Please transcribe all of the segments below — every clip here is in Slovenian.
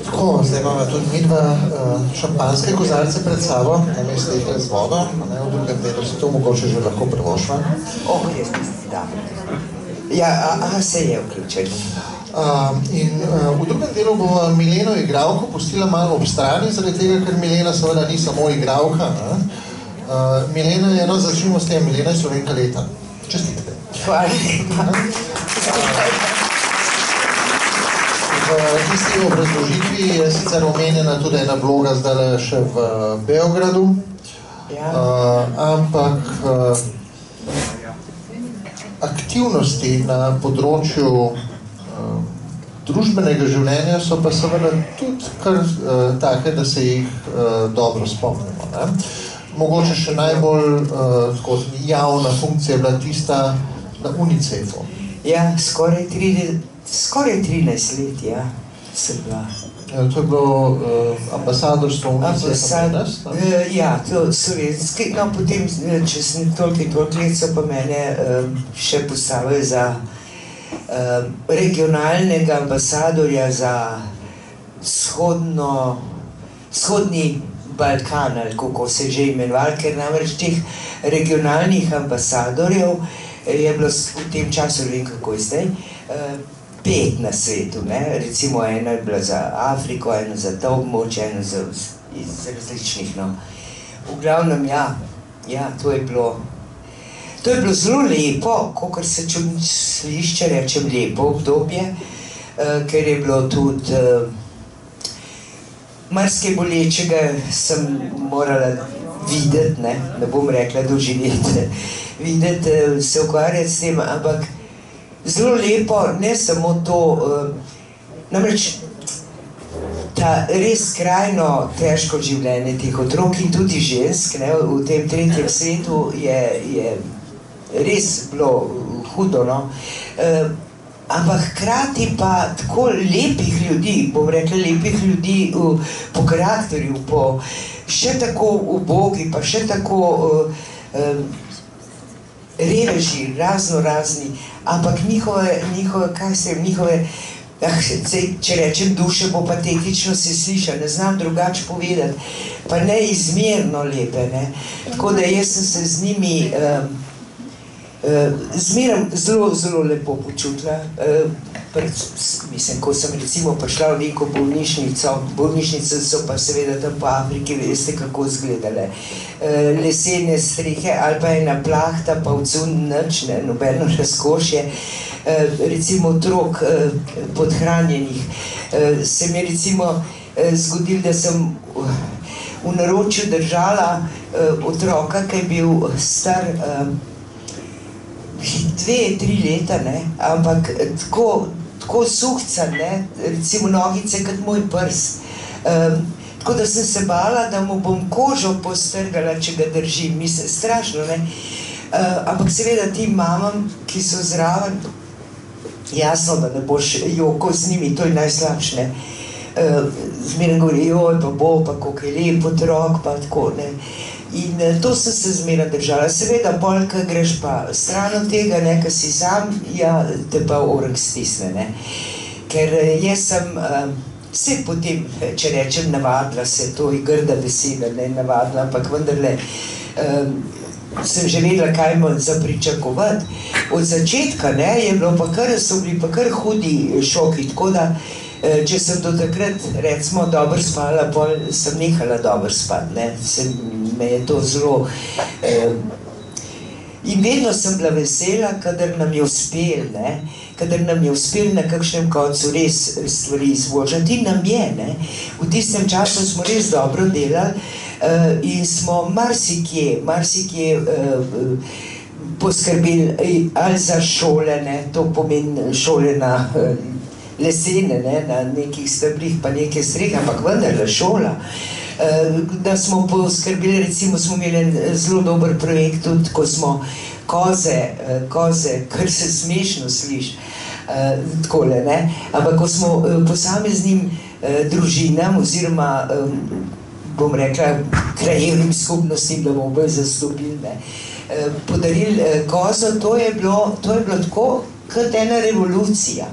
Tako, zdaj imamo tudi midva šampanske kozarce pred sabo, namesto jih z vodo, v drugem delu se to mogoče že lahko prvošva. Jaz mislim, da. Ja, se je vključen. In v drugem delu bo Mileno igralko pustila malo ob strani, zaradi tega, ker Milena seveda ni samo igralka. Milena je, začnimo s tem, Milena je Slovenka leta. Čestitke. Hvala lepa. V tisti obrazložitvi je sicer omenjena tudi ena vloga zdaj še v Beogradu, ampak aktivnosti na področju družbenega življenja so pa seveda tudi kar take, da se jih dobro spomnimo. Mogoče še najbolj javna funkcija je bila tista na UNICEF-u. Ja, skoraj 13 let, ja, sem bila. To je bilo ambasadorstvo UNICEF-a? Ja, to slovenski, no potem, če sem toliko let, so pa mene še postavili za regionalnega ambasadorja za vzhodni Balkan, ali kako se že imenoval, ker namreč teh regionalnih ambasadorjev je bilo v tem času, ne vem kako je zdaj, 5 na svetu, recimo ena je bila za Afriko, ena za to območje, ena iz različnih, no. V glavnem, ja, to je bilo zelo lepo, kakor se slišče, rečem lepo obdobje, ker je bilo tudi marsikaj bolečega sem morala videti, ne bom rekla doživeti, videti, se ukvarjati s tem, ampak zelo lepo, ne samo to, namreč ta res skrajno težko življenje teh otrok in tudi žensk v tem tretjem svetu je res bilo hudo, no. Ampak hkrati pa tako lepih ljudi, bom rekla lepih ljudi po karakterju, še tako ubogi, pa še tako reveži, razni, ampak njihove, če rečem duše, bo patetično se sliša, ne znam drugače povedati, pa neizmerno lepe, ne. Tako da jaz sem se z njimi zmeraj zelo lepo počutila. Mislim, ko sem recimo prišla v neko bolnišnice so pa seveda tam po Afriki, veste kako izgledale. Lesene strehe ali pa ena plahta, pa odsun nič, nobeno razkošje. Recimo otrok podhranjenih. Se mi je recimo zgodilo, da sem v naročju držala otroka, ki je bil star 2-3 leta, ampak tako suhcan, recimo nogice kot moj prst. Tako da sem se bala, da mu bom kožo postrgala, če ga držim, mislim, strašno, ampak seveda tim mamam, ki so zraven, jasno, da ne boš jokal z njimi, to je najslabše, zmeraj govori, joj, pa bo, pa koliko je lep otrok, pa tako, In to sem se zmeraj držala. Seveda, pol, ko greš pa stran od tega, ko si sam, ja, te pa orang stisne, Ker jaz sem se potem, če rečem, navadila se, to je grda beseda, navadila, ampak vendarle sem že vedela, kaj imam za pričakovati. Od začetka, so bili pa kar hudi šoki, tako da če sem do takrat, recimo, dobro spala, pol sem nehala dobro spati, me je to zelo... In vedno sem bila vesela, kadar nam je uspel, kadar nam je uspel na kakšnem koncu res stvari izboljšati. In nam je, v tistem času smo res dobro delali in smo marsikje poskrbeli ali za šole, to pomeni šole na lesene, na nekih stebrih, pa neke strehe, ampak vendarle šola. Da smo poskrbeli, recimo smo imeli zelo dober projekt tudi, ko smo koze, kar se smešno sliši, takole, ne. Ampak ko smo posameznim družinam oziroma, bom rekla, krajevnim skupnostim, da bomo bolj zastopili, ne, podarili kozo, to je bilo tako kot ena revolucija.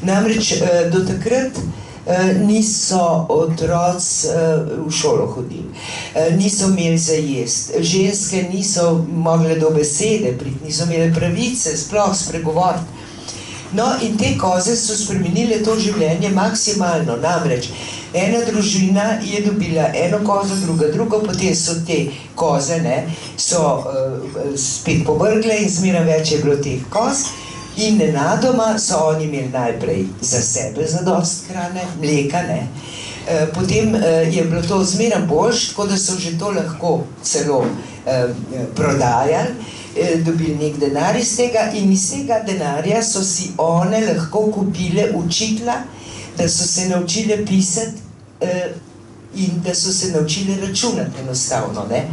Namreč do takrat niso otroci v šolo hodili, niso imeli za jesti, ženske niso mogle do besede priti, niso imeli pravice sploh spregovoriti. No, in te koze so spremenile to življenje maksimalno, namreč ena družina je dobila eno kozo, drugo, potem so te koze, ne, so spet povrgle in zmeraj več je bilo teh koz. In nenadoma so oni imeli najprej za sebe zadost hrane, mleka, ne. Potem je bilo to zmeraj boljše, tako da so že to lahko celo prodajali, dobili nek denar iz tega in iz tega denarja so si one lahko kupile učitelja, da so se naučile pisati in da so se naučile računati enostavno, ne.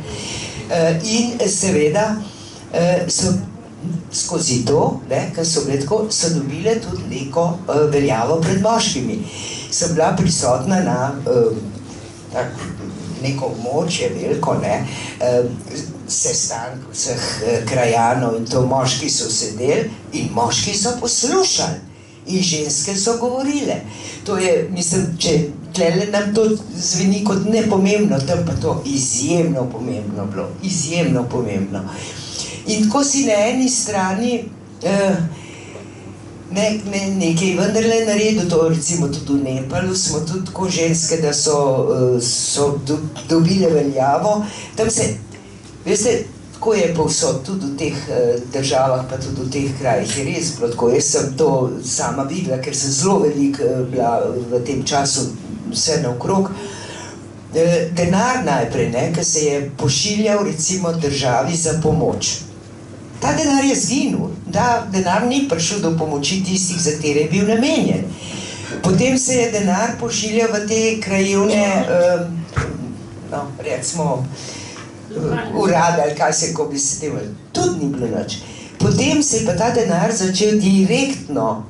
In seveda so skozi to, ne, ker so bile tako, so dobile tudi neko veljavo pred moškimi. Sem bila prisotna na neko območje veliko, ne, sestank vseh krajanov in to moški so sedeli in moški so poslušali in ženske so govorile. To je, mislim, če tlele nam to zveni kot nepomembno, tam pa to izjemno pomembno bilo, izjemno pomembno. In tako si na eni strani nekaj vendarle naredil, to recimo tudi v Nepalu, smo tudi tako ženske, da so dobile veljavo. Tam se, veste, tako je povsod, tudi v teh državah, pa tudi v teh krajih je res bilo tako. Jaz sem to sama videla, ker sem zelo veliko bila v tem času vse naokrog. Denar najprej, ne, ki se je pošiljal recimo državi za pomoč. Ta denar je zginil, denar ni prišel do pomoči tistih, za katere je bil namenjen. Potem se je denar pošiljal v te krajevne, no, recimo, urade, ali kaj se, ko bi se tem, tudi ni bilo nič. Potem se je pa ta denar začel direktno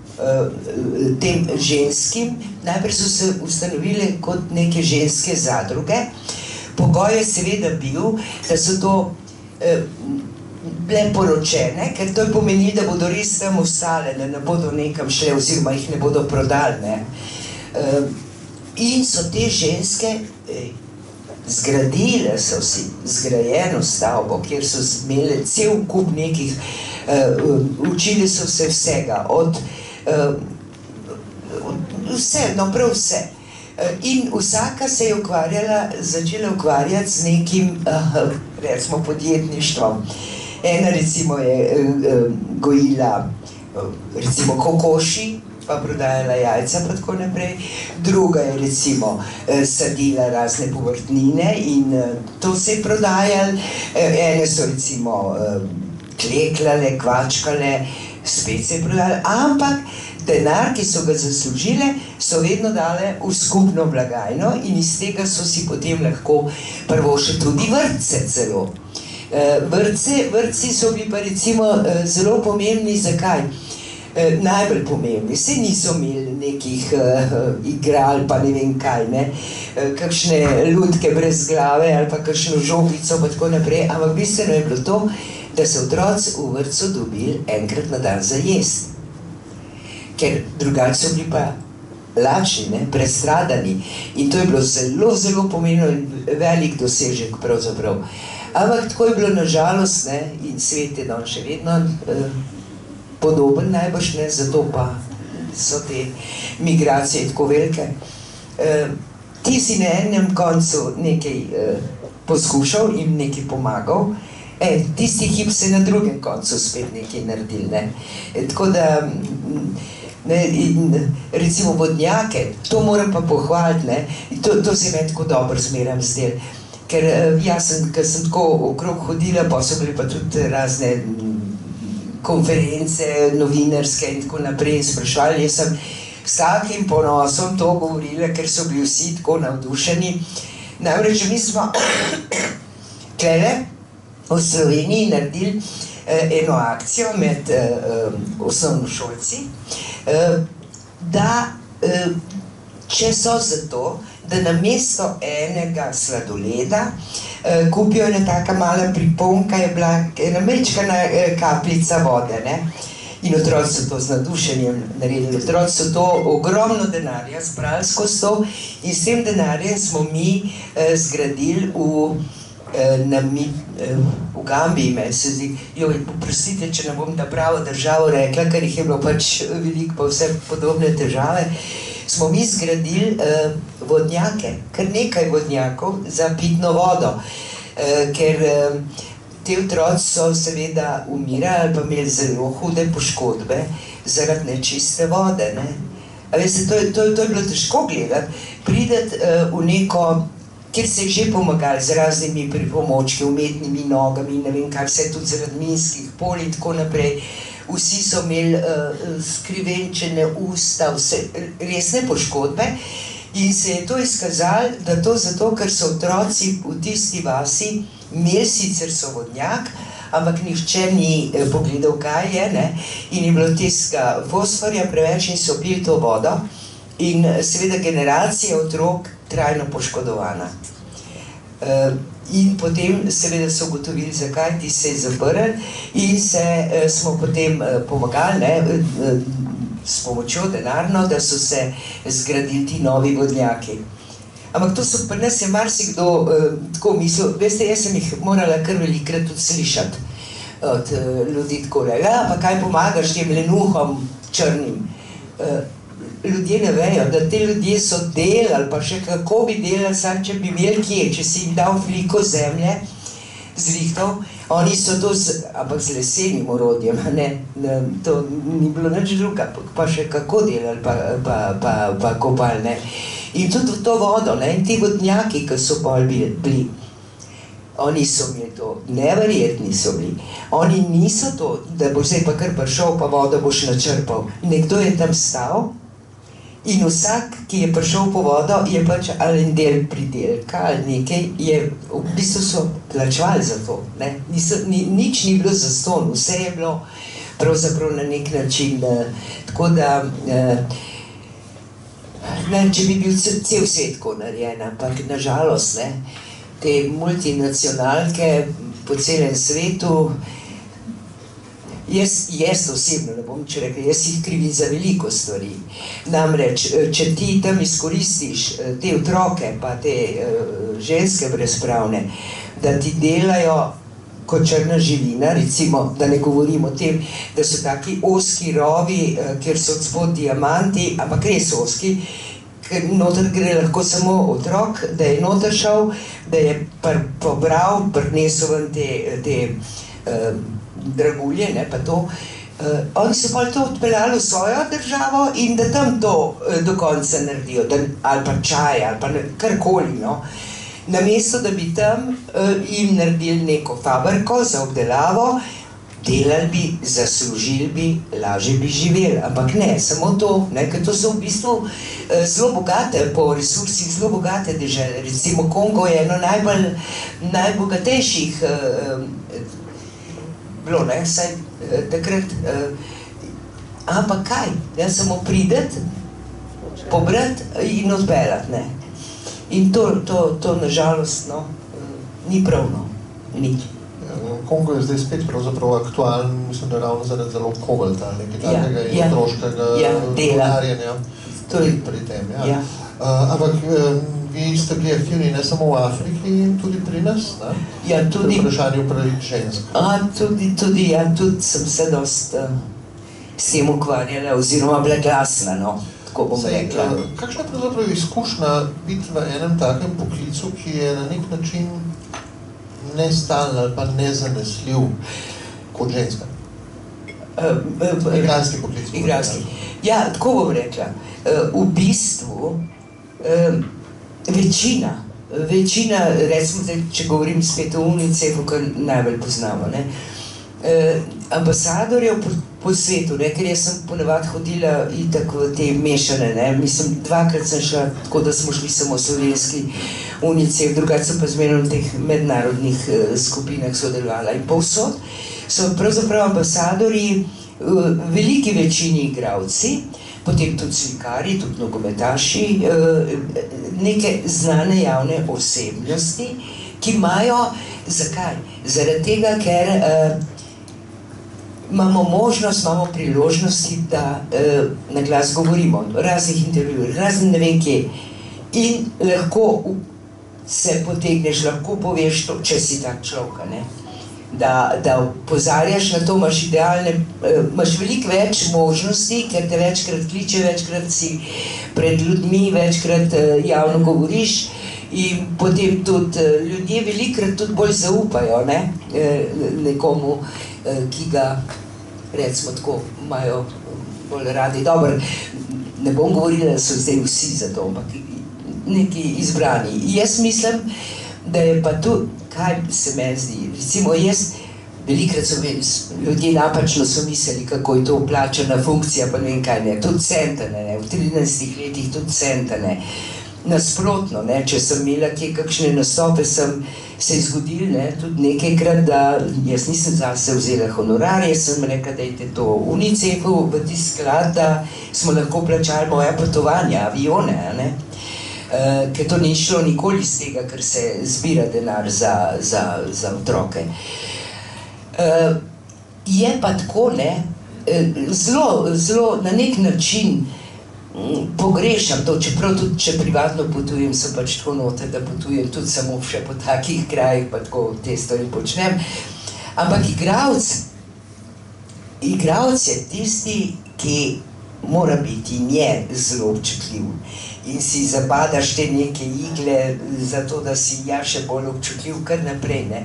tem ženskim, najprej so se ustanovile kot neke ženske zadruge. Pogoj je seveda bil, da so to bile poročene, ker to je pomeni, da bodo res tam ostale, da ne bodo nekam šle oziroma jih ne bodo prodali, ne. In so te ženske zgradile so si zgrajeno stavbo, kjer so imele cel kup nekih, učili so se vsega, od vse, no prav vse. In vsaka se je začela ukvarjati z nekim, recimo, podjetništvom. Ena recimo je gojila recimo kokoši, pa prodajala jajca pa tako naprej. Druga je recimo sadila razne povrtnine in to se je prodajalo. Ene so recimo kleklale, kvačkale, spet se je prodajalo. Ampak denar, ki so ga zaslužile, so vedno dale v skupno blagajno in iz tega so si potem lahko privoščili tudi vrtce celo. Vrtci so bili pa recimo zelo pomembni, zakaj? Najbolj pomembni, saj niso imeli nekih igral pa ne vem kaj, ne, kakšne lutke brez glave ali pa kakšno žogico pa tako naprej, ampak bistveno je bilo to, da so otroci v vrtcu dobili enkrat na dan za jesti. Ker drugače so bili pa lačni, ne, prestradani in to je bilo zelo, zelo pomembno in velik dosežek pravzaprav. Ampak tako je bilo na žalost, ne, in svet je danes še vedno podoben najbrž, ne, zato pa so te migracije tako velike. Ti si na enem koncu nekaj poskušal in nekaj pomagal, tisti hip se na drugem koncu spet nekaj naredil, ne. Tako da, ne, in recimo vodnjake, to moram pa pohvaliti, ne, to se me tako dobro zmeram zdel. Ker jaz sem tako okrog hodila, pa so bili pa tudi razne konference, novinarske in tako naprej sprašvali. Jaz sem s takim ponosom to govorila, ker so bili vsi tako navdušeni. Namreč mi smo tukaj v Sloveniji naredili eno akcijo med osnovnošolci, da če so za to, da namesto enega sladoleda kupijo ena taka mala priponka, je bila ena mečkana kapljica vode, ne? In otroci so to z nadušenjem naredili. Otroci so to ogromno denarja zbrali skozi to in s tem denarjem smo mi zgradili v Gambiji, meni se zdi, oprostite, če ne bom ta pravo državo rekla, ker jih je bilo pač veliko, pa vse podobne težave, smo mi zgradili vodnjake, kar nekaj vodnjakov za pitno vodo, ker te otroci so seveda umirali ali pa imeli zelo hude poškodbe zaradi nečiste vode, ne. A veste, to je bilo težko gledati, prideti v neko, kjer se je že pomagali z raznimi pripomočki, umetnimi nogami, ne vem kaj, vse tudi zaradi minskih polj in tako naprej. Vsi so imeli skrivenčene usta, vse resne poškodbe in se je to izkazalo, da to zato, ker so otroci v tisti vasi imeli sicer sovodnjak, ampak nihče ni pogledal, kaj je, ne, in je bilo tistega fosforja preveč in so pili to vodo in seveda generacija otrok trajno poškodovana. In potem seveda so ugotovili, zakaj ti se je zaprl in smo potem pomagali, ne, s pomočjo denarno, da so se zgradili ti novi vodnjaki. Ampak to so pri nas je marsikdo tako mislil, veste, jaz sem jih morala kar velikrat tudi slišati od ljudi takole, ja, pa kaj pomagaš tem lenuhom črnim. Ljudje ne vejo, da te ljudje so delali, pa še kako bi delali, sam če bi imeli kje, če si jim dal veliko zemlje, zrihtov, oni so to, ampak z lesenim orodjem, ne, to ni bilo nič druga, pa še kako delali, pa kopali, ne. In tudi v to vodo, ne, in ti vodnjaki, ki so bolj bili, oni so imeli to, neverjetni so bili. Oni niso to, da boš zdaj pa kar prišel, pa vodo boš načrpal. Nekdo je tam stal in vsak, ki je prišel po vodo, je pač ali en del pridelka ali nekaj, v bistvu so plačevali za to, ne. Nič ni bilo zastonj, vse je bilo pravzaprav na nek način, tako da, ne, če bi bil cel svet tako narejen, ampak nažalost, ne, te multinacionalke po celem svetu, jaz osebno, ne bom če rekel, jaz jih krivim za veliko stvari. Namreč, če ti tam izkoristiš te otroke, pa te ženske brezpravne, da ti delajo kot črna živina, recimo, da ne govorim o tem, da so taki ozki rovi, kjer so odspod diamanti, ampak res ozki, ker noter gre lahko samo otrok, da je noter šel, da je pobral, prinesel ven te dragulje, ne, pa to. Oni so pa to odpeljali v svojo državo in da tam to do konca naredijo, ali pa čaj, ali pa karkoli, no. Namesto, da bi tam jim naredili neko fabriko za obdelavo, delali bi, zaslužili bi, lažje bi živeli, ampak ne, samo to, ne, ker to so v bistvu zelo bogate, po resursih zelo bogate dežele. Recimo Kongo je eno najbogatejših bilo, ne, saj takrat, ampak kaj, ne, samo prideti, pobrati in odpeljati, ne. In to nažalost, no, ni prav, no, nič. Kongo je zdaj spet pravzaprav aktualen, mislim, da ravno zaradi zelo kobalta, nekaj takega in otroškega rudarjenja pri tem, ja. Ampak vi ste bili aktivni ne samo v Afriki, tudi pri nas, ne? Ja, tudi. Pri vprašanju pravic žensk. Tudi sem se dost s tem ukvarjala, oziroma bila glasna, no, tako bom rekla. Kakšna je pravzaprav izkušnja biti v enem takem poklicu, ki je na nek način nestalen ali pa nezanesljiv kot ženska? Igralski poklic. Igralski. Ja, tako bom rekla. V bistvu večina, recimo, če govorim spet o UNICEF-u, kar najbolj poznamo, ne, ambasadorjev po svetu, ne, ker jaz sem ponavadi hodila itak v te mešane, ne, mislim, 2-krat sem šla, tako da smo šli samo slovenski UNICEF, drugače sem pa zmerno v teh mednarodnih skupinah sodelovala in povsod so pravzaprav ambasadorji veliki večini igralci, potem tudi slikari, tudi nogometaši, neke znane javne osebnosti, ki imajo, zakaj? Zaradi tega, ker imamo možnost, imamo priložnosti, da na glas govorimo, raznih intervjujih, raznih ne vem kje. In lahko se potegneš, lahko poveš to, če si tak človek, ne? Da opozarjaš na to, imaš idealne, imaš veliko več možnosti, ker te večkrat kliče, večkrat si pred ljudmi, večkrat javno govoriš in potem tudi ljudje velikokrat tudi bolj zaupajo, ne? Nekomu, ki ga, recimo tako, imajo bolj radi. Dobro, ne bom govorila, da so zdaj vsi za to, ampak neki izbrani. Jaz mislim, da je pa tu, kaj se meni zdi, recimo jaz, velikokrat so ljudje napačno so mislili, kako je to plačana funkcija, pa ne vem kaj, ne, tudi centane, ne, v 13 letih tudi centane. Nasprotno, ne, če sem imela kje kakšne nastope, se je zgodilo, ne, tudi nekajkrat, da jaz nisem zase vzela honorarje, sem rekla, dajte to UNICEF-u v tisti sklad, da smo lahko plačali moja potovanja, avione, ne. Ker to ni šlo nikoli iz tega, ker se zbira denar za otroke. Je pa tako, ne, zelo na nek način pogrešam to, čeprav tudi, če privatno potujem, sem pač tako noter, da potujem tudi samo še po takih krajih, pa tako te stvari počnem. Ampak igralec je tisti, ki mora biti nje zelo občutljiv. In si zabadaš te neke igle, zato da si ja še bolj občutljiv kar naprej, ne.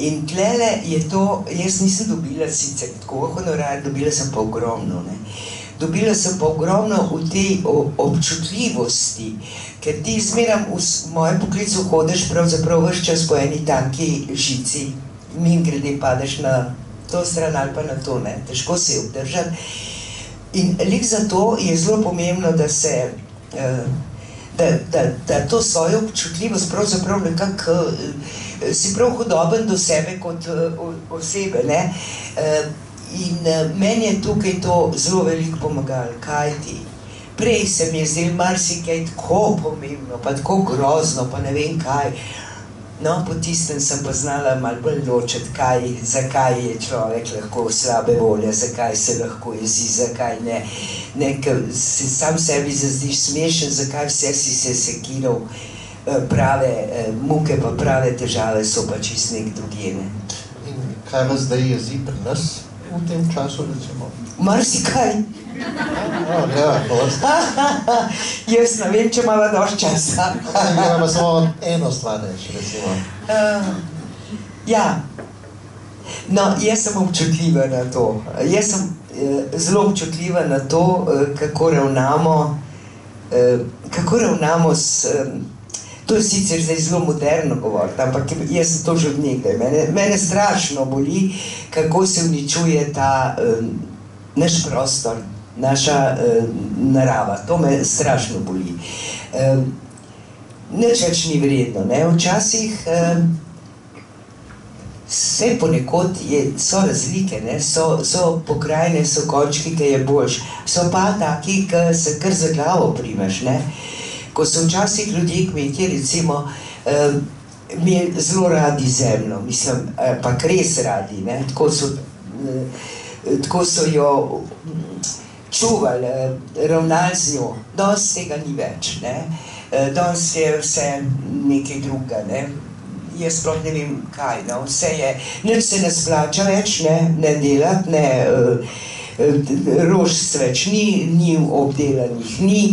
In tlele je to, jaz nisem dobila sicer tako honorar, dobila sem pa ogromno, ne. Dobila sem pa ogromno v tej občutljivosti, ker ti zmeram v mojem poklicu hodiš pravzaprav ves čas po eni tanki žici, mimogrede padeš na to stran ali pa na to, ne. Težko se je obdržati. In lik zato je zelo pomembno, da se da to svojo občutljivost pravzaprav nekako si prav hudoben do sebe kot osebe, ne. In meni je tukaj to zelo veliko pomagalo, kajti prej se mi je zdelo marsikaj tako pomembno, pa tako grozno, pa ne vem kaj. No, po tistem sem pa znala malo bolj ločiti, zakaj je človek lahko slabe volje, zakaj se lahko jezi, zakaj ne. Ker se sam sebi zazdiš smešen, zakaj vse si se sekiral, prave muke pa prave težave so pa čist nek drugje, ne. In kaj vas zdaj jezi pri nas v tem času, recimo? Marsikaj. Ja, Jaz ne vem, če imamo dosti časa. Imamo samo eno stvar, recimo. Ja. No, jaz sem občutljiva na to. Jaz sem zelo občutljiva na to, kako ravnamo s... To je sicer zdaj zelo moderno govoriti, ampak jaz sem to že od nekdaj. Mene strašno boli, kako se uničuje ta naš prostor, naša narava. To me strašno boli. Nič več ni vredno, ne. Včasih vse ponekod so razlike, ne. So pokrajine, so končki, ki je boljš. So pa taki, ki se kar za glavo primeš, ne. Ko so včasih ljudje, kmetje, recimo, mi zelo radi zemljo, mislim, pa res radi, ne. Tako so jo čuvali, ravnali z njo. Danes tega ni več, ne. Danes je vse nekaj drugega, ne. Jaz sploh ne vem kaj, no. Vse je, nič se ne splača več, ne delati, ne, rožic več ni obdelanih, ni.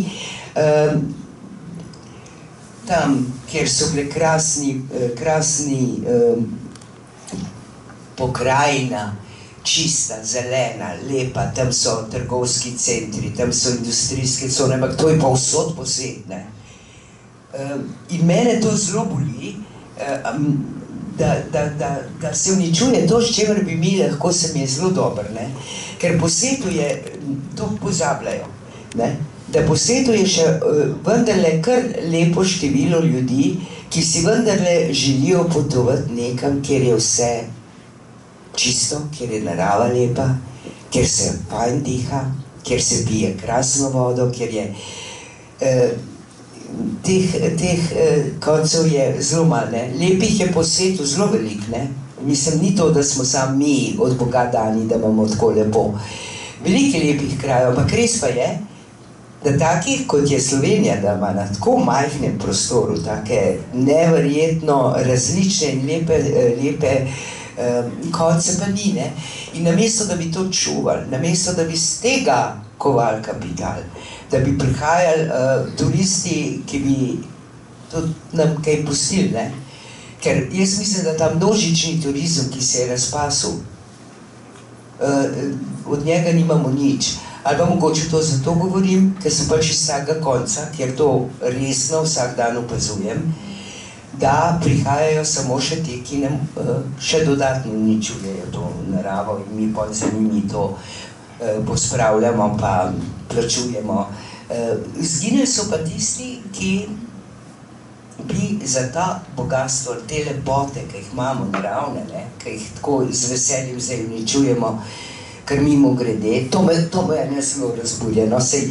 Tam, kjer so bile krasni pokrajina, čista, zelena, lepa, tam so trgovski centri, tam so industrijske cone, ampak to je pa vsod po svet, ne. In mene to zelo boli, da se uničuje to, s čemer bi mi lahko, se mi je zelo dobro, ne. Ker po svetu je, to pozabljajo, ne. Da po svetu je še vendarle kar lepo število ljudi, ki si vendarle želijo potovati nekam, kjer je vse čisto, kjer je narava lepa, kjer se fajn diha, kjer se pije krasno vodo, kjer je teh koncev je zelo malo, ne. Lepih je po svetu zelo veliko, ne. Mislim, ni to, da smo samo mi od Boga dani, da imamo tako lepo. Veliko lepih krajev, ampak res pa je, da takih, kot je Slovenija, da ima na tako majhnem prostoru take neverjetno različne in lepe konce pa ni, ne. In namesto, da bi to čuvali, namesto, da bi z tega kovali kapital, da bi prihajali turisti, ki bi tudi nam kaj pustili, ne. Ker jaz mislim, da ta množični turizem, ki se je razpasil, od njega nimamo nič. Ali pa mogoče to zato govorim, ker sem pač iz vsakega konca, kjer to resno vsak dan opazujem, da prihajajo samo še te, ki nam še dodatno uničujejo to naravo in mi pa za njimi to pospravljamo pa plačujemo. Izginili so pa tisti, ki bi za ta bogatstvo, te lepote, ki jih imamo naravne, ne, ki jih tako z veseljem zdaj uničujemo, ker mimo grede, to me ne zelo razburja, no, sej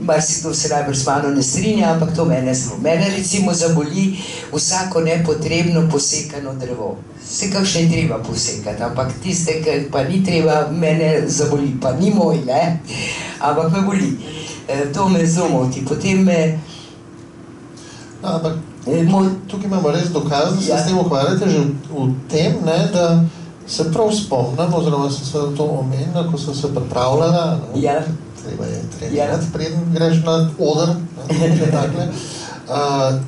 marsikdo se najbrž z mano ne strinja, ampak to mene zelo. Mene recimo zaboli vsako nepotrebno posekano drevo. Vse kakšne je treba posekati, ampak tiste, ki pa ni treba, mene zaboli, pa ni moj, ne, ampak me boli. To me zelo moti, potem me... No, ampak tukaj imamo res dokaz, da se s tem ukvarjate že v tem, ne, da se prav spomnim, oziroma sem se to omenila, ko sem se pripravljala, ja. Treba je trenirati, preden greš na oder, ne, takle,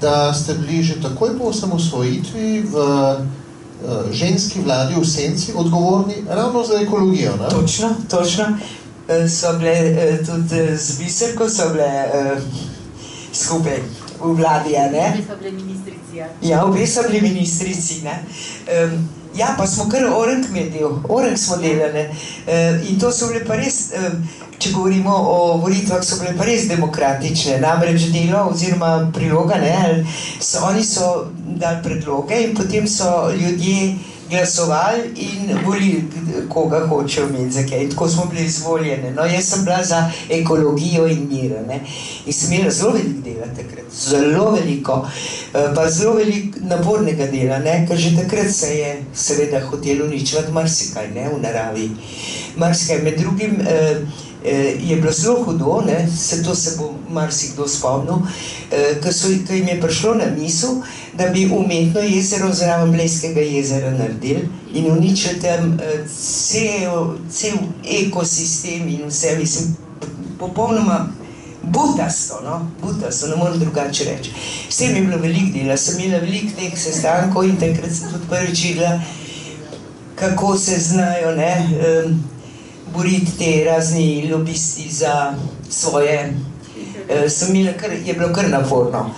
da ste bili že takoj po osamosvojitvi v ženski vladi v Senci odgovorni ravno za ekologijo, ne? Točno. So bile tudi z Biserko, so bile skupaj v vladi, ne? Obe so bile ministrici, ja. Ja, obe so bili ministrici, ne? Ja, pa smo kar orang smo delali. In to so bile pa res, če govorimo o volitvah, so bile pa res demokratične. Namreč delo oziroma priloga, ne, oni so dali predloge in potem so ljudje glasovali in volili, koga hočejo imeti za kaj. In tako smo bili izvoljeni. No, jaz sem bila za ekologijo in mir, ne. In sem imela zelo veliko dela takrat. Zelo veliko. Pa zelo veliko napornega dela, ne. Ker že takrat se je seveda hotelo uničevati marsikaj, ne, v naravi. Marsikaj. Med drugim je bilo zelo hudo, ne, to se bo marsikdo spomnil, ker jim je prišlo na misel, da bi umetno jezero zraven Blejskega jezera naredili in uničili tam cel ekosistem in vse, mislim, popolnoma butasto, no, butasto, ne morem drugače reči. S tem je bilo veliko dela, sem imela veliko teh sestankov in takrat sem tudi prvič videla, kako se znajo, ne, boriti te razni lobisti za svoje, je bilo kar naporno.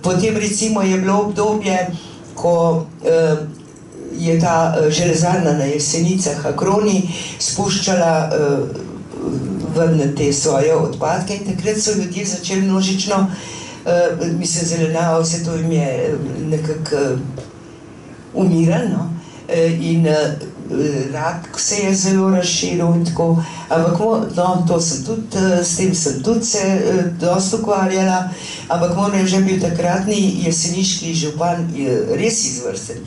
Potem recimo je bilo obdobje, ko je ta železarna na Jesenicah Akroni spuščala ven te svoje odpadke in takrat so ljudje začeli množično, mislim, zelenjava, vse to jim je nekako umirano in rak se je zelo razširil in tako, ampak no, s tem sem tudi se dosti ukvarjala, ampak moram že bil takratni jeseniški župan res izvrsten.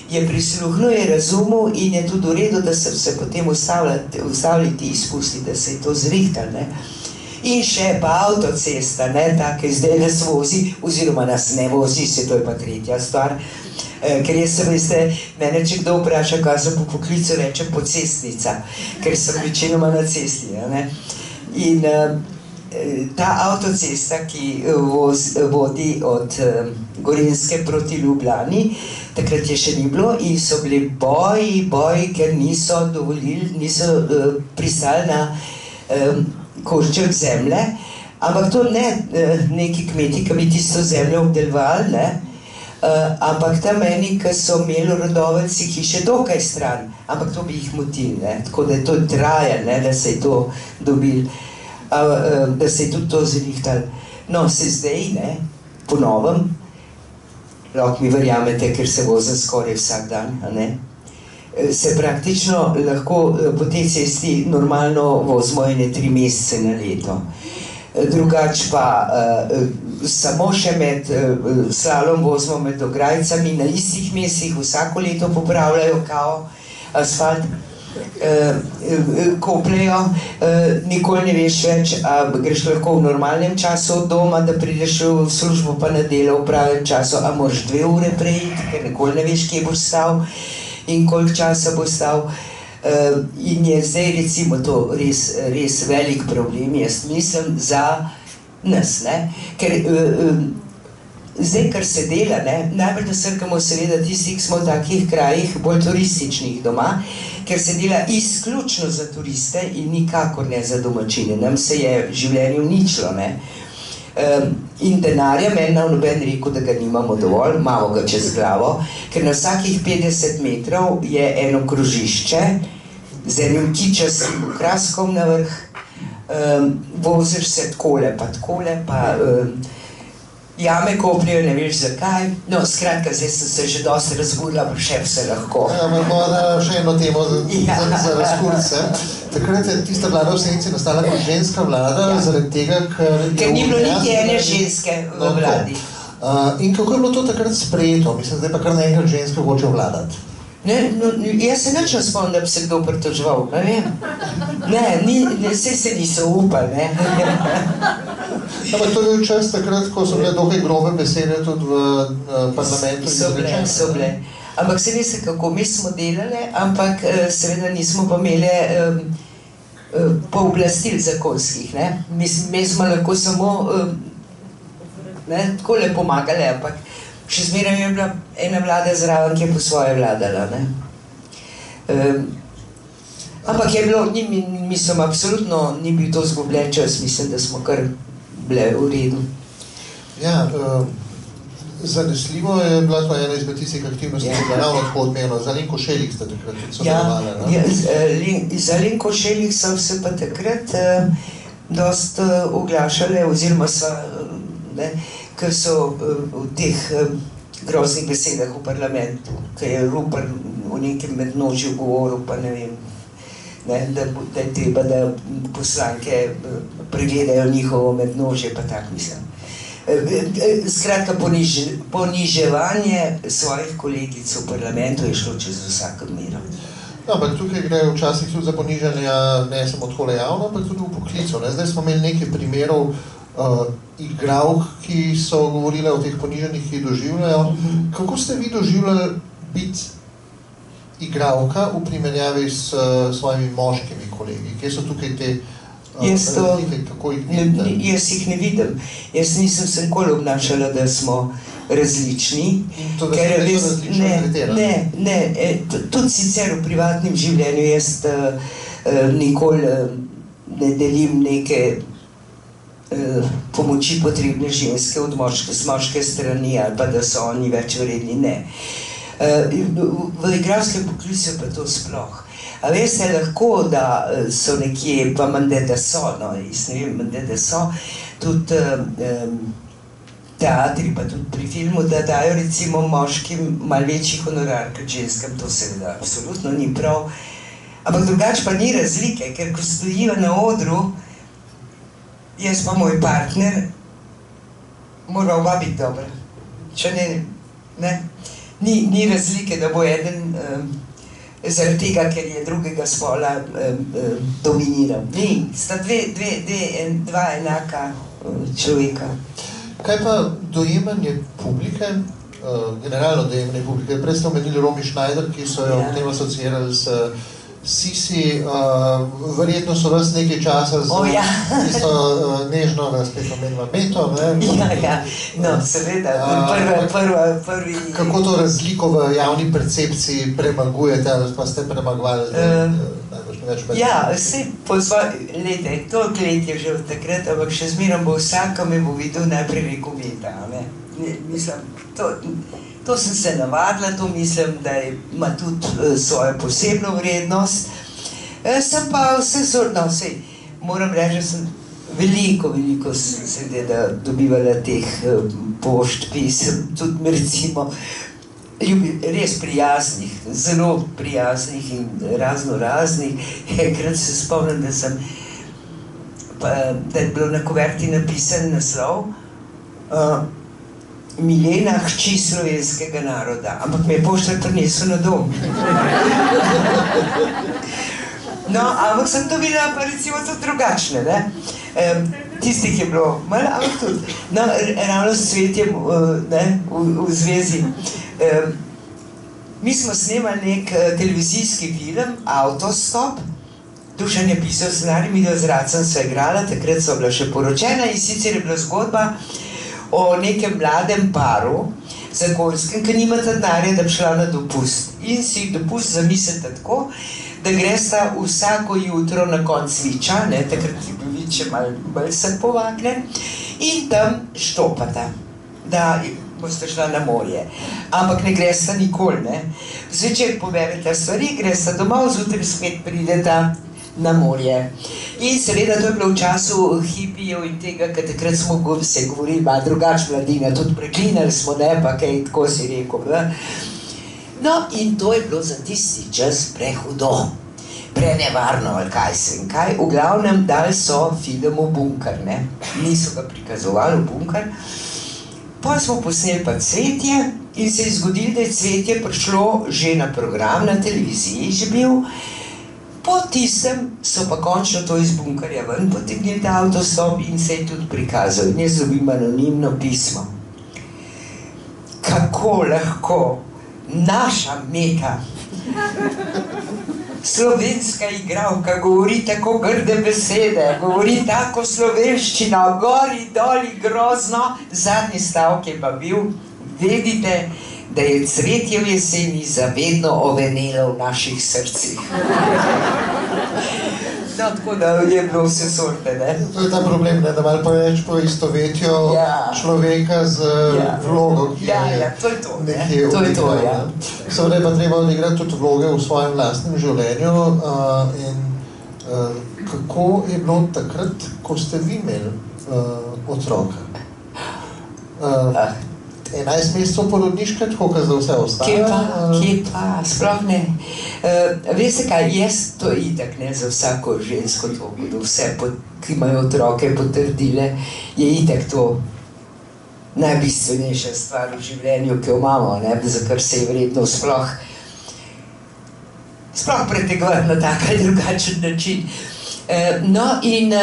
Je prisluhnil, je razumel in je tudi v redu, da so se potem ustavili ti izpusti, da se je to zrihtalo, ne. In še pa avtocesta, ne, take zdaj nas vozi, oziroma nas ne vozi, se to je pa tretja stvar, ker jaz se veste, mene če kdo vpraša, kaj sem po poklicu, rečem pocestnica, ker sem večinoma na cesti, ne. In ta avtocesta, ki vodi od Gorenjske proti Ljubljani, takrat je še ni bilo in so bili boji, ker niso dovolili, niso pristali na košček zemlje, ampak to ne neki kmeti, ki bi tisto zemljo obdelovali, ne, ampak tam eni, ki so imeli rodovelci hiše dokaj stran, ampak to bi jih motili, ne, tako da je to trajalo, ne, da se je to dobili, da se je tudi to zrihtalo. No, se zdaj, ne, po novem, lahko mi verjamete, ker se vozim skoraj vsak dan, a ne, se praktično lahko po tej cesti normalno vozimo 3 mesece na leto. Drugač pa samo še med slalom vozimo med ograjcami, na istih mestih vsako leto popravljajo kao asfalt, kopljejo, nikoli ne veš več, a greš lahko v normalnem času od doma, da prideš v službo pa na delo v pravem času, a moraš 2 ure prejiti, ker nikoli ne veš, kje boš stal in koliko časa bo stal. In je zdaj recimo to res velik problem, jaz mislim, za nas, ne? Ker zdaj, kar se dela, ne, najbolj dosrkamo seveda tistih, ki smo v takih krajih bolj turističnih doma, ker se dela izključno za turiste in nikakor ne za domačine. Nam se je življenje uničilo, ne. In denarja, meni noben rekel, da ga nimamo dovolj, imamo ga čez glavo, ker na vsakih 50 metrov je eno krožišče z enim kičastim okraskom na vrh, voziš se takole, pa jame kopljejo, ne veš zakaj. No, skratka, zdaj sem se že dosti razburila, pa še vse lahko. Ja, imamo še eno temo za razkurce. Takrat je tista vlada v Senci nastala kot ženska vlada, zaradi tega, ker ni bilo niti ene ženske v vladi. In kako je bilo to takrat sprejeto? Mislim, zdaj pa kar naenkrat ženske hoče vladati. Jaz se nič ne spomnim, da bi se kdo pritoževal, ne vem. Ne, saj se niso upali, ne. Ampak to je bil čas takrat, ko so bile dokaj grobe besede tudi v parlamentu. So bile. Ampak se veste kako, mi smo delali, ampak seveda nismo pa imeli pooblastil zakonskih, ne. Mi smo lahko samo takole pomagali, ampak še zmeraj je bila ena vlada zraven, ki je po svoje vladala, ne. Ampak je bilo, mislim, absolutno ni bil to zgubljen čas, mislim, da smo kar bile v redu. Ja, zanesljivo je bila to ena izmed tistih aktivnosti, ki je bila ravno tako odmevno. Za Alenko Šelik ste takrat sodelovali, ne? Za Alenko Šelik so se pa takrat dost oglašale, oziroma so, ker so v teh groznih besedah v parlamentu, ker je Rupert v nekem mednožju govoril, pa ne vem, da je treba, da poslanke pregledajo njihovo mednožje, pa tak mislim. Skratka, poniževanje svojih kolegic v parlamentu je šlo čez vsako mero. No, ampak tukaj gre včasih tudi za ponižanja ne samo takole javno, ampak tudi v poklicu. Zdaj smo imeli nekaj primerov igralk, ki so govorile o teh ponižanjih, ki jih doživljajo. Kako ste vi doživljali biti igralka v primerjavi s svojimi moškimi kolegi? Kje so tukaj te razlike, kako jih vidite? Jaz jih ne vidim. Jaz nisem se nikoli obnašala, da smo različni. To, da ste niso različno tretirali? Ne, tudi sicer v privatnem življenju jaz nikoli ne delim neke pomoči potrebne ženske od moške strani, ali pa da so oni več vredni, ne. V igralskem poklicu pa to sploh. A veste, lahko, da so nekje, pa mende, da so, no, jaz ne vem, mende, da so, tudi teatri, pa tudi pri filmu, da dajo recimo moškim malo večji honorar kot ženskam, to seveda absolutno ni prav. Ampak drugače pa ni razlike, ker ko stojijo na odru, jaz pa moj partner, mora oba biti dobra. Če ne, ni razlike, da bo eden zaradi tega, ker je drugega spola dominiral. Ni, sta dva enaka človeka. Kaj pa dojemanje publike, generalno dojemanje publike? Prej ste omenili Romy Schneider, ki so jo potem asociirali s Sisi, verjetno so vas nekaj časa tisto nežno, da spet omenila Meto, ne? Ja, no, seveda, prvi... Kako to razliko v javni percepciji premagujete, ali pa ste premagovali zdaj? Ja, vse po svoje, lete, toliko let je že od takrat, ampak še zmerom bo vsak, ko me bo videl, najprej rekel Meta, ne? Mislim, to sem se navadila, to mislim, da ima tudi svojo posebno vrednost. Sem pa moram reči, da sem veliko seveda dobivala teh pošt, pisem, tudi recimo res prijaznih, zelo prijaznih in raznih. Enkrat se spomnim, da je bilo na kuverti napisan naslov Milena, hči slovenskega naroda, ampak me je poštar prinesel na dom. No, ampak sem to videla pa recimo tudi drugačne, ne? Tistih je bilo malo, ampak tudi. No, ravno s Cvetjem v zvezi. Mi smo snemali nek televizijski film, Autostop. Dušan je pisal scenarij, midva z Racem sva igrala, takrat sva bila še poročena in sicer je bila zgodba o nekem mladem paru, zakorskem, ki nimata denarja, da bi šla na dopust. In si dopust zamislite tako, da gresta vsako jutro na konc Viča, takrat je bil Vič še malo sem povaknen, in tam štopata, da boste šla na morje. Ampak ne gresta nikoli, ne. Zvečer poberete stvari, gresta domov, zjutraj spet prideta na morje. In seveda to je bilo v času hipijev in tega, ker takrat smo se govorili malo drugače mladina, tudi preklinali smo, ne, pa kaj tako si rekel, ne. No, in to je bilo za tisti čas prehudo, prenevarno, ali kaj se in kaj. V glavnem dali so film v Bunker, ne. Niso ga prikazovali v Bunker. Potem smo posneli pa Cvetje in se je zgodilo, da je Cvetje prišlo že na program, na televiziji že bil. Po tistem so pa končno to iz Bunkerja ven potegnili ta Autostop in se je tudi prikazal. In jaz dobim anonimno pismo. Kako lahko naša Meta, slovenska igralka, govori tako grde besede, govori tako slovenščino, gori, doli, grozno. Zadnji stavek je pa bil, vedite, da je Cvetje v jeseni zavedno ovenelo v naših srcih. No, tako da je bilo vse sorte, ne. To je ta problem, ne, da malo preveč poistovetijo človeka z vlogo, ki je nekje odigrala. Seveda je pa treba odigrati tudi vloge v svojem lastnem življenju. In kako je bilo takrat, ko ste vi imeli otroka? 11 mesecev porodniške, tako kot za vse ostale? Kje pa, sploh ne. Veste kaj, jaz to itak, ne, za vsako žensko to, da vse, ki imajo otroke potrdile, je itak to najbistvenejša stvar v življenju, ki jo imamo, ne, za kar se je vredno sploh pretegovati na tak ali drugačen način. No, in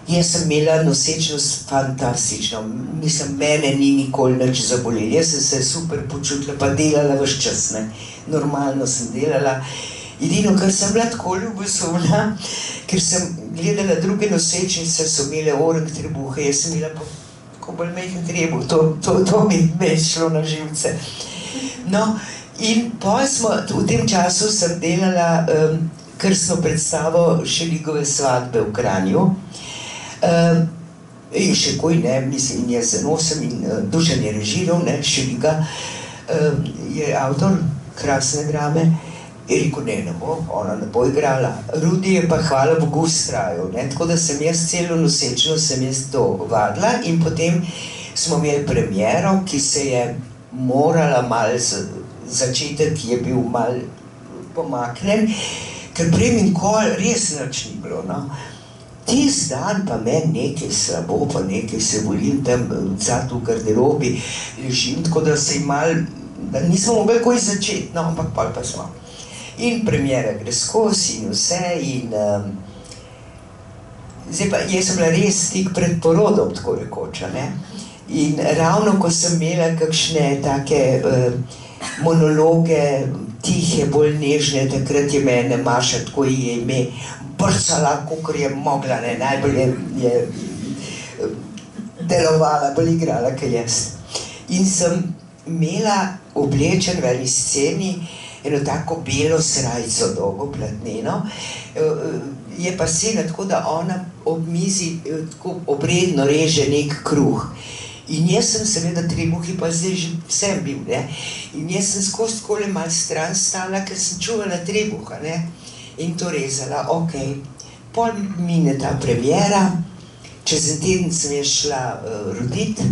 jaz sem imela nosečnost fantastično. Mislim, mene ni nikoli nič zabolelo. Jaz sem se super počutila, pa delala ves čas, ne. Normalno sem delala. Edino, kar sem bila tako ljubosumna, ker sem gledala druge nosečnice, so imele orang trebuhe, jaz sem imela pa tako bolj majhen trebuh. To mi je šlo na živce. No, in potem smo, v tem času sem delala krstno predstavo Šeligove svadbe v Kranju. In še koj, ne, mislim, jaz nosim in Dušan je režiral, ne, Šeliga je avtor krasne drame. Je rekel, ne bo, ona ne bo igrala. Rudi je pa, hvala Bogu, vztrajal, ne, tako da sem jaz celo nosečnost, sem jaz to vadila in potem smo imeli premiero, ki se je morala malo, začetek je bil malo pomaknen, ker prej mi nikoli res nič ni bilo, no. Tist dan pa meni nekaj slabo, pa nekaj se bolim tam vzad v garderobi, ležim, tako da se malo, da nismo mogli kaj začeti, no, ampak pol pa smo. In premiera gre skozi in vse in zdaj pa, jaz sem bila res tik pred porodom, tako rekoč, ne. In ravno, ko sem imela kakšne take monologe, tihe, bolj nežne, takrat je mene Maša, tako ji je ime, brcala, kakor je mogla, ne, najbolj je delovala, bolj igrala, kaj jaz. In sem imela oblečen v eni sceni eno tako belo srajco, dolgo platneno, je pa scena tako, da ona ob mizi tako obredno reže nek kruh. In jaz sem seveda trebuhi, pa zdaj že sem bil, ne. In jaz sem skozi takole malo stran stala, ker sem čuvala trebuha, ne. In to rezala, okej. Pol mine ta premiera, čez en teden sem jaz šla roditi.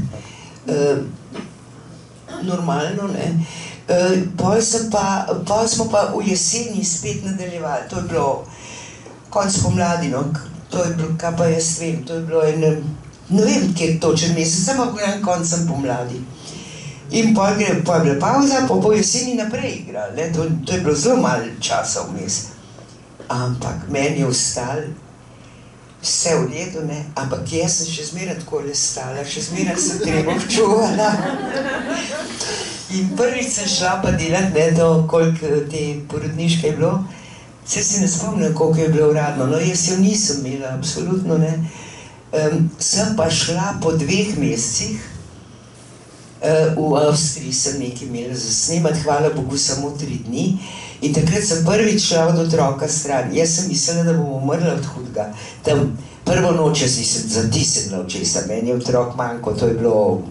normalno, ne. Pol smo pa v jeseni spet nadaljevali, to je bilo konc pomladi, no, to je bilo, kaj pa jaz vem, to je bilo ne vem, kje točen mesec, ampak koncem pomladi. In pol je bila pauza, po jeseni naprej igrali, ne, to je bilo zelo malo časa vmes. Ampak meni je ostalo vse v redu, ne, ampak jaz sem še zmeraj takole stala, še zmeraj sem treba čuvala. In prvič sem šla pa delati, ne, to, koliko te porodniške je bilo, se ne spomnim, koliko je bilo uradno, no, jaz jo nisem imela, absolutno ne. Sem pa šla po 2 mesecih, v Avstriji sem nekaj imela za snemati, hvala Bogu, samo 3 dni. In takrat sem prvič šla od otroka stran. Jaz sem mislila, da bom umrla od hudega. Tam prvo noč jaz nisem zatisnila očesa, meni je otrok manjko, to je bilo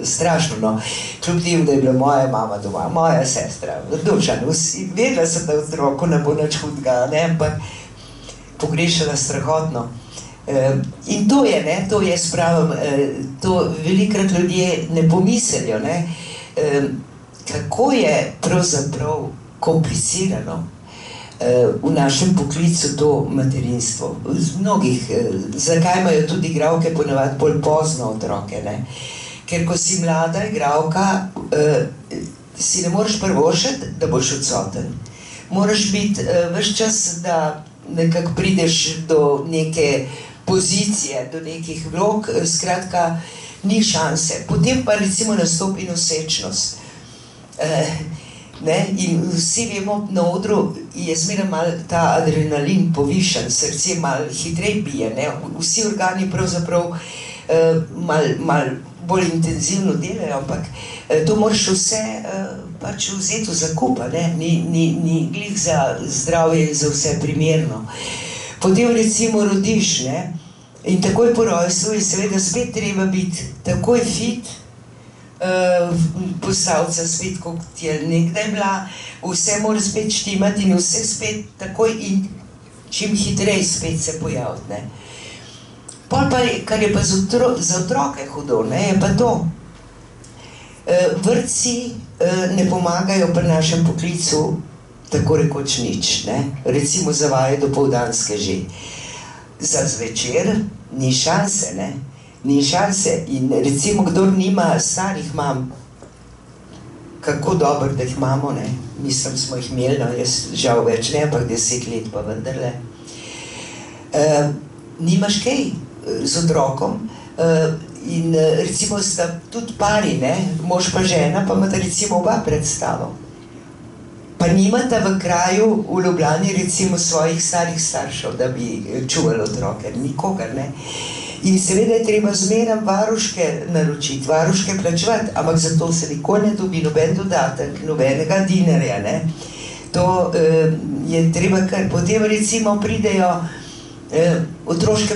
strašno, no. Kljub temu, da je bila moja mama doma, moja sestra, Dušan, vedela sem, da otroku ne bo nič hudega, ne, ampak pogrešala strahotno. In to je, ne, to jaz pravim, to velikrat ljudje ne pomislijo, ne, kako je pravzaprav komplicirano v našem poklicu to materinstvo. Z mnogih, zakaj imajo tudi igralke ponavadi bolj pozno otroke, ne? Ker ko si mlada igralka, si ne moreš privoščiti, da boš odsoten. Moraš biti ves čas, da nekako prideš do neke pozicije, do nekih vlog, skratka, ni šanse. Potem pa recimo nastopi nosečnost. In vsi vemo, na odru je zmeraj malo ta adrenalin povišan, srce malo hitreje bije, ne? Vsi organi pravzaprav malo bolj intenzivno delajo, ampak to moraš vse pač vzeti v zakup, ne? Ni glih za zdravje in za vse primerno. Potem recimo rodiš, ne? In takoj po rojstvu je seveda spet treba biti takoj fit, postavca spet, kot je nekdaj bila, vse mora spet štimati in vse spet takoj in čim hitreje spet se pojaviti, ne. Pol pa, kar je pa za otroke hudo, ne, je pa to. Vrtci ne pomagajo pri našem poklicu tako rekoč nič, ne. Recimo za vaje dopoldanske že. Za zvečer ni šanse, ne. Ni šanse in recimo, kdor nima starih mam, kako dobro, da jih imamo, ne, mislim, smo jih imeli, no, jaz žal več ne, ampak 10 let pa vendarle. Nimaš kaj z otrokom in recimo sta tudi pari, ne, mož pa žena, pa imata recimo oba predstavo. Pa nimata v kraju v Ljubljani recimo svojih starih staršev, da bi čuvali otroke, nikogar, ne. In seveda je treba zmeraj varuške naročiti, varuške plačevati, ampak zato se nikoli ne dobi noben dodatek, nobenega dinarja, ne. To je treba, kar potem recimo pridejo, otroci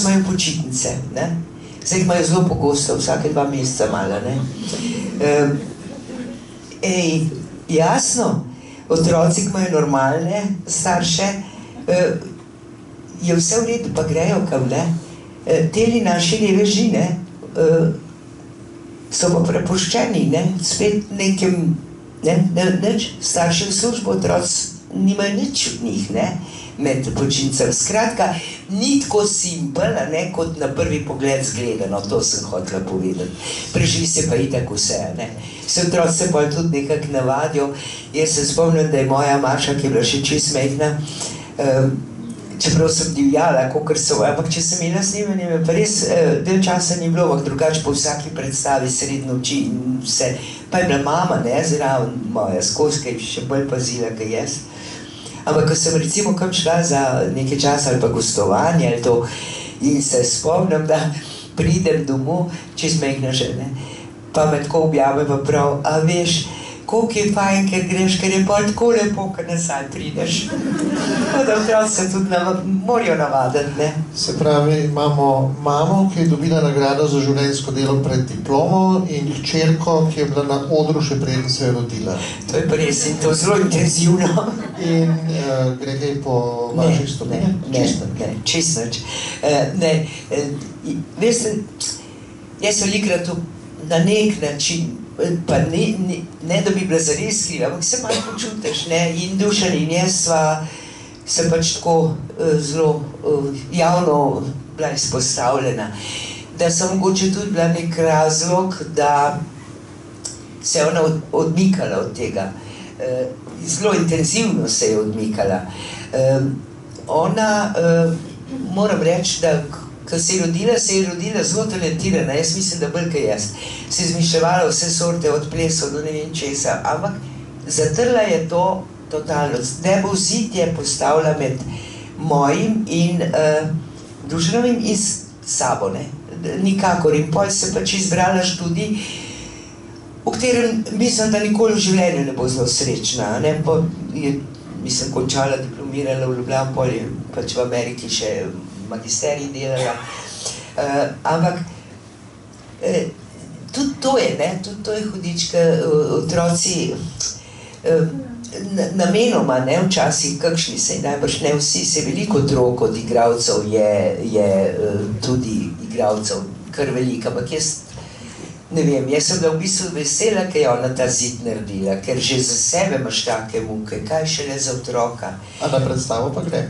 imajo počitnice, ne. Zdaj jih imajo zelo pogosto, vsake 2 meseca malo, ne. Jasno, otroci, ki imajo normalne starše, je vse v redu, pa grejo kam, ne. Teli naši reveži, ne, so pa prepuščeni, ne, spet nekem, ne, nič, starši v službo, otroci nimajo nič od njih, ne, med počitnicami. Skratka, ni tako simpel, ne, kot na prvi pogled zgleda, no, to sem hotela povedati. Preživi se pa itak vse, ne. Vse otroci se pa tudi nekako navadijo. Jaz se spomnim, da je moja Maša, ki je bila še čist majhna, čeprav sem divjala, kakor so, ampak če sem imela snemanje, pa res del časa ni bilo, ampak drugače po vsaki predstavi sredi noči in vse. Pa je bila mama, ne, zraven moja skozi, ki je še bolj pazila, kot jaz. Ampak ko sem recimo kam šla za nekaj časa ali pa gostovanje ali to in se spomnim, da pridem domov, čist majhna že, ne, pa me tako objame pa prav, a veš, koliko je fajn, ker greš, ker je pa tako lepo, ker nazaj prideš. Da otroci se tudi morajo navaditi, ne. Se pravi, imamo mamo, ki je dobila nagrado za življenjsko delo pred diplomo in hčerko, ki je bila na odru še preden se je rodila. To je pa res in to zelo intenzivno. In gre kaj po vaših stopinjah? Ne, čisto nič. Ne, veste, jaz velikrat na nek način, pa ne da bi bila zares kriva, ampak se malo počutiš, ne, in Dušan in jaz sva se pač tako zelo javno bila izpostavljena, da sem mogoče tudi bila nek razlog, da se je ona odmikala od tega, zelo intenzivno se je odmikala. Ona, moram reči, da ko se je rodila zelo talentirana, jaz mislim, da bolj kaj jaz. Se je izmišljevala vse sorte od plesov do ne vem česa, ampak zatrla je to totalno. Nebo zid je postavila med mojim in Dušanovim in sabo, ne. Nikakor. In pol se pač izbrala študij, v katerem mislim, da nikoli v življenju ne bo zelo srečna, ne. Pa je, mislim, končala, diplomirala v Ljubljani, pol je pač v Ameriki še magisterij delala. Ampak tudi to je, ne, tudi to je hudička, otroci namenoma, ne, včasih kakšni se, najbrž ne vsi, se veliko otrok od igralcev je tudi igralcev kar veliko, ampak jaz ne vem, jaz sem bila v bistvu vesela, ker je ona ta zid naredila, ker že za sebe imaš take muke, kaj šele za otroka. A na predstavo pa gre?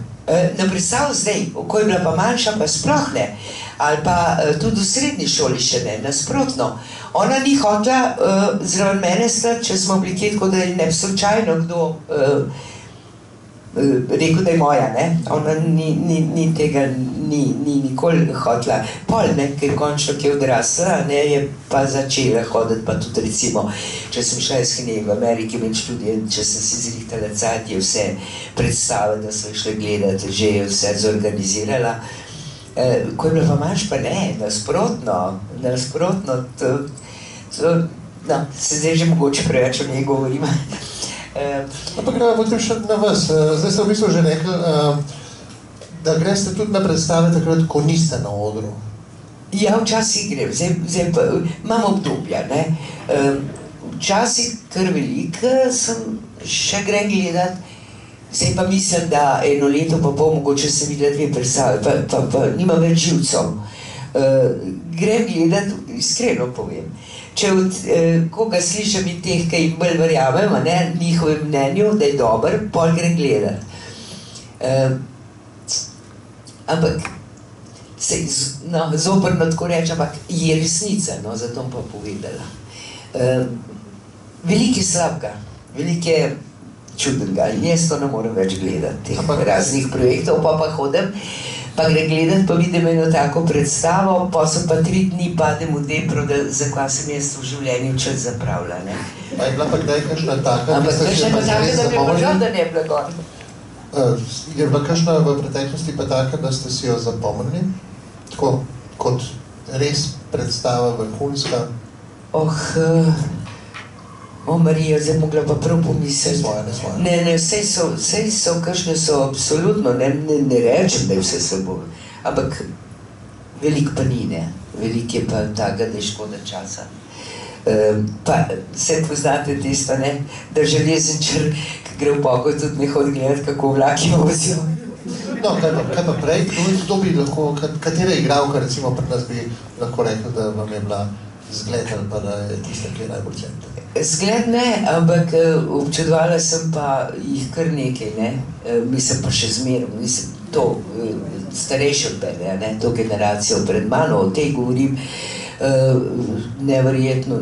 Na predstavo zdaj, ko je bila pa manjša, pa sploh ne. Ali pa tudi v srednji šoli še ne, nasprotno. Ona ni hotela zraven mene stati, če smo bili kje, tako da je ne slučajno kdo rekel, da je moja, ne. Ona ni tega, ni nikoli hotela. Pol, ne, ker končno je odrasla, ne, je pa začela hoditi, pa tudi recimo, če sem šla iz Kine v Ameriki med študije, če sem si zrihtala cajt, je vse predstave, da smo šli gledati, že je vse zorganizirala. Ko je bila pa manjša, pa ne, nasprotno, no, se zdaj že mogoče preveč o njej govorim. Ampak gremo potem še na vas. Zdaj ste v bistvu že rekli, da greste tudi na predstave takrat, ko niste na odru. Ja, včasih grem, zdaj pa imam obdobja, ne. Včasih kar veliko sem še grem gledati, zdaj pa mislim, da eno leto pa pol mogoče sem videla 2 predstave, pa nimam več živcev. Grem gledati, iskreno povem. Če od koga slišam in teh, ki jim bolj verjamem, ne, njihovem mnenju, da je dober, pol grem gledati. Ampak, no, zoprno tako rečem, ampak je resnica, no, zato bom pa povedala. Veliko je slabega, veliko je čudnega, jaz to ne morem več gledati, teh raznih projektov, pa hodim, pa gre gledati, pa vidim eno tako predstavo, pa so pa 3 dni padem v depro, da zakaj sem jaz v življenju čas zapravila, ne. Pa je bila pa kdaj kakšna taka, ampak kakšna pa taka, da bi možal, da ne je bila gor. Je bila kakšna v preteklosti pa taka, da ste si jo zapomnili? Tako, kot res predstava vrhunska? Marija, zdaj mogla pa prav pomisliti. Svoje. Ne, vse so, kakšne so absolutno, ne rečem, da je vse slabo, ampak veliko pa ni, ne. Veliko je pa taka, da je škoda časa. Pa vse poznate tisto, ne, da železenčar, ki gre v pokoj, tudi ne hodi gledati, kako vlaki vozijo. No, kaj pa prej, kdo bi lahko, katera igralka recimo pri nas bi lahko rekel, da vam je bila zgled ali pa da je tista, ki je najbolj cenita? Zgled ne, ampak občudovala sem pa jih kar nekaj, ne. Mislim pa še zmeraj, mislim, to starejše od mene, ne, to generacijo pred mano, o tej govorim neverjetno,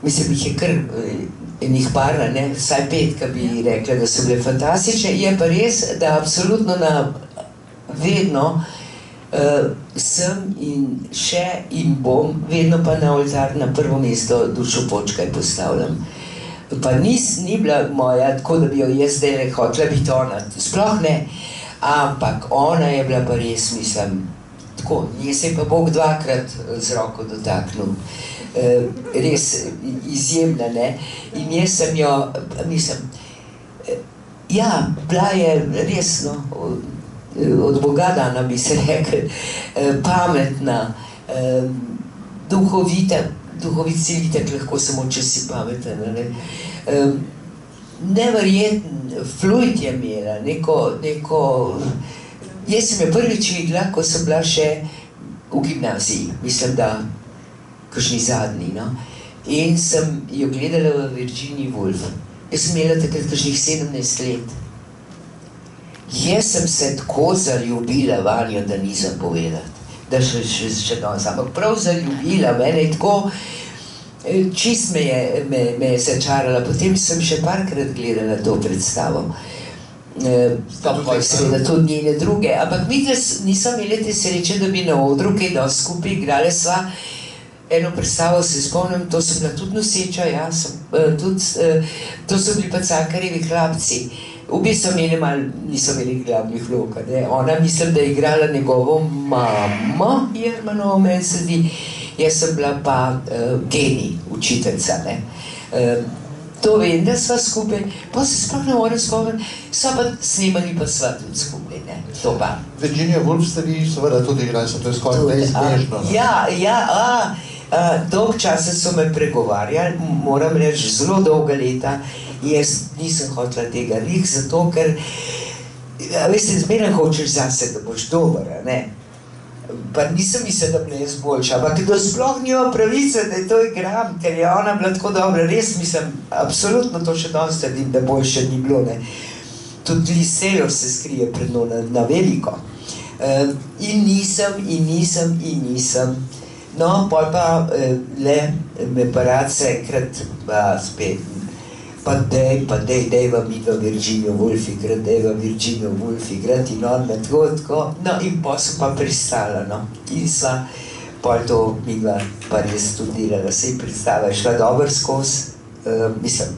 mislim, jih je kar enih par, ne, vsaj 5, ki bi rekla, da so bile fantastične, je pa res, da absolutno vedno sem in še in bom, vedno pa na oltar na prvo mesto Dušo Počkaj postavljam. Pa ni bila moja, tako da bi jo jaz zdaj hotela biti ona, sploh ne, ampak ona je bila pa res, mislim, tako, nje se je pa Bog 2-krat z roko dotaknil, res izjemna, ne, in jaz sem jo, mislim, ja, bila je res, no, od Boga dana bi se rekel, pametna, duhovita, duhovit celitek lahko samo, če si pameten, ne. Neverjeten fluid je imela, neko, jaz sem jo prvič videla, ko sem bila še v gimnaziji, mislim, da kakšni zadnji, no. In sem jo gledala v Virginia Woolf. Jaz sem imela takrat kakšnih 17 let. Jaz sem se tako zaljubila vanjo, da nisem povedati. Da še danes, ampak prav zaljubila, mene je tako, čist me je začarala. Potem sem še parkrat gledala to predstavo. Seveda tudi njene druge, ampak mi nisem imeli te sreče, da bi na odru kaj dosti skupaj igrali sva. Eno predstavo se spomnim, to so bila tudi noseča, ja, to so bili pa Cankarjevi Hlapci. Obi so imeli malo, niso imeli glavnih vlog, ne. Ona mislim, da je igrala njegovo mamo, Jermanovo, meni se zdi, jaz sem bila pa genij, učiteljica, ne. To vem, da sva skupaj, pa se sploh ne morem spomniti, sva pa snemali pa sva tudi skupaj, ne, to pa. Virginia Woolf ste vi seveda tudi igrali, so to je skoraj neizbežno. Dolg časa so me pregovarjali, moram reči, zelo dolga leta, jaz nisem hotela tega lih, zato ker, veste, zmeraj hočeš zase, da boš dober, ne. Pa nisem mislila, da bi jaz boljša, ampak da sploh nima pravice, da to igram, ker je ona bila tako dobra, res mislim, absolutno to še danes trdim, da boljše ni bilo, ne. Tudi Liz Taylor se skrije pred mno na veliko. In nisem. No, pol pa le me pa rad se enkrat, spet, pa dejva midva Virginia Woolf igrat in on me tako, no in pol sem pa pristala, no, in sva pol to midva pa res studirala, se je predstava, je šla dobro skozi, mislim,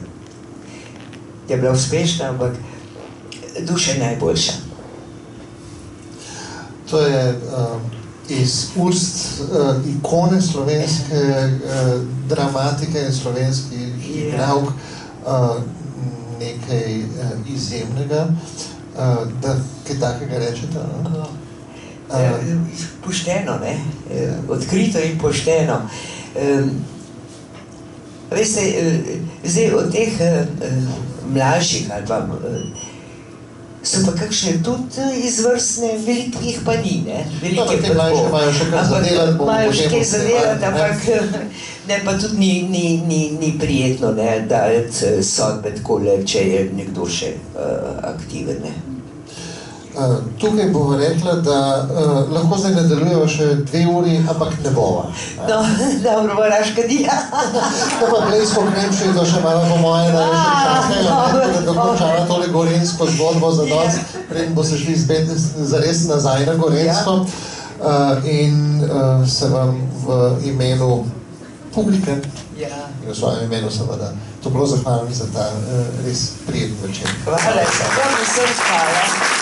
je bila uspešna, ampak duša je najboljša. To je iz ust ikone slovenske dramatike in slovenskih igralk nekaj izjemnega, da kaj takega rečete? Pošteno, ne? Odkrito in pošteno. Veste, zdaj od teh mlajših ali pa so pa kakšne tudi izvrstne, velikih pa ni, ne? Velike te mlajše imajo še kaj zadelati, imajo še kaj zadelati, ampak ne, pa tudi ni prijetno, ne, dajati sodbe takole, če je nekdo še aktiven, ne. Tukaj bova rekla, da lahko zdaj nadaljujeva še 2 uri, ampak ne bova. No, dobro, moraš kadija. Da pa Blejsko Kremšedo še malo po moje še čakajo, da dokončava tole gorenjsko zgodbo za danes, preden bo se šli spet zares nazaj na Gorenjsko. In se vam v imenu publike in v svojem imenu seveda toplo zahvalim za ta res prijeten večer. Hvala, sem hvala.